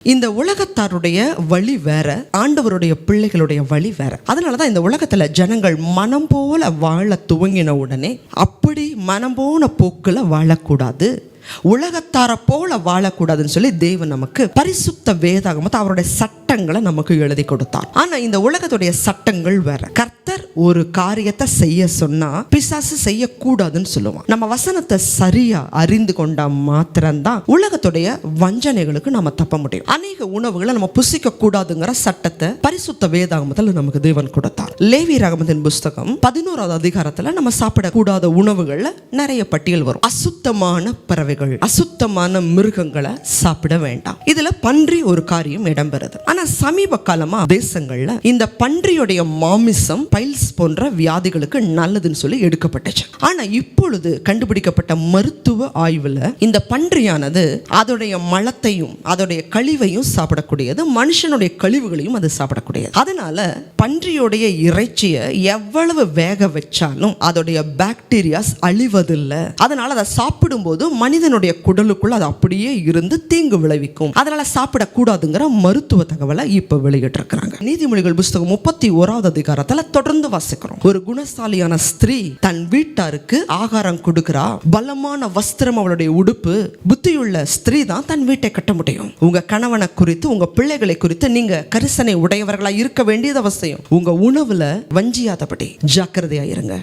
இந்த உலகத்தாருடைய வழி வேற, ஆண்டவருடைய பிள்ளைகளுடைய வழி வேற. அதனாலதான் இந்த உலகத்துல ஜனங்கள் மனம் போல வாழ துவங்கின உடனே அப்படி மனம் போன போக்குல வாழக்கூடாது, உலகத்தார போல வாழக்கூடாதுன்னு சொல்லி தேவன் நமக்கு பரிசுத்த வேதாகமத்தை அவருடைய சட்டங்களை நமக்கு எழுதி கொடுத்தார். ஆனா இந்த உலகத்துடைய சட்டங்கள் வேற. கர்த்தர் ஒரு காரியத்தை செய்ய சொன்னா பிசாசு செய்யக்கூடாதுன்னு சொல்லுவான். நம்ம வசனத்தை சரியா அறிந்து கொண்டா மாத்திரம்தான் உலகத்துடைய வஞ்சனைகளுக்கு நம்ம தப்ப முடியும். அநேக உணவுகளை நம்ம புசிக்க கூடாதுங்கிற சட்டத்தை பரிசுத்த வேதாகமத்தில் நமக்கு தேவன் கொடுத்தார். லேவியராகமத்தின் புஸ்தகம் 11வது அதிகாரத்துல நம்ம சாப்பிடக்கூடாத உணவுகள்ல நிறைய பட்டியல் வரும். அசுத்தமான பறவைகள், அசுத்தமான மிருகங்களை சாப்பிட வேண்டாம். இதுல பன்றி ஒரு காரியம் இடம்பெறுது. ஆனா சமீப காலமா தேசங்கள்ல இந்த பன்றியுடைய மாமிசம் பைல்ஸ் போன்ற வியாதிகளுக்கு நல்லதுன்னு சொல்லி எடுக்கப்பட்டுச்சு. ஆனா இப்பொழுது கண்டுபிடிக்கப்பட்ட மருத்துவ ஆய்வுல இந்த பன்றியானது அதோடைய மலத்தையும் அதோடைய கழிவையும் சாப்பிடக்கூடியது, மனுஷனுடைய கழிவுகளையும் அது சாப்பிடக்கூடியது. அதனால பன்றியுடைய இறைச்சியை எவ்வளவு வேக வச்சாலும் அதோடைய பாக்டீரியாஸ் அழிவதில்லை. அதனால அதை சாப்பிடும்போது மனிதனுடைய குடலுக்குள்ள அது அப்படியே இருந்து தீங்கு விளைவிக்கும். அதனால சாப்பிடக்கூடாதுங்கிற மருத்துவ தகவலை இப்ப வெளியிட்டு இருக்கிறாங்க. நீதிமொழிகள் புஸ்தகம் 31வது அதிகாரத்துல தொடர்ந்து வாசிக்கிறோம். ஒரு குணசாலியான ஸ்திரீ தன் வீட்டாருக்கு ஆகாரம் கொடுக்கிறா, பலமான வஸ்திரம் அவளுடைய உடுப்பு. புத்தியுள்ள ஸ்திரீ தான் தன் வீட்டை கட்ட முடியும். உங்க கணவனை குறித்து, உங்க பிள்ளைகளை குறித்து நீங்க கரிசனை உடையவர்களா இருக்க வேண்டியது அவசியம். உங்க உணவுல வஞ்சியாதபடி ஜாக்கிரதையா இருங்க.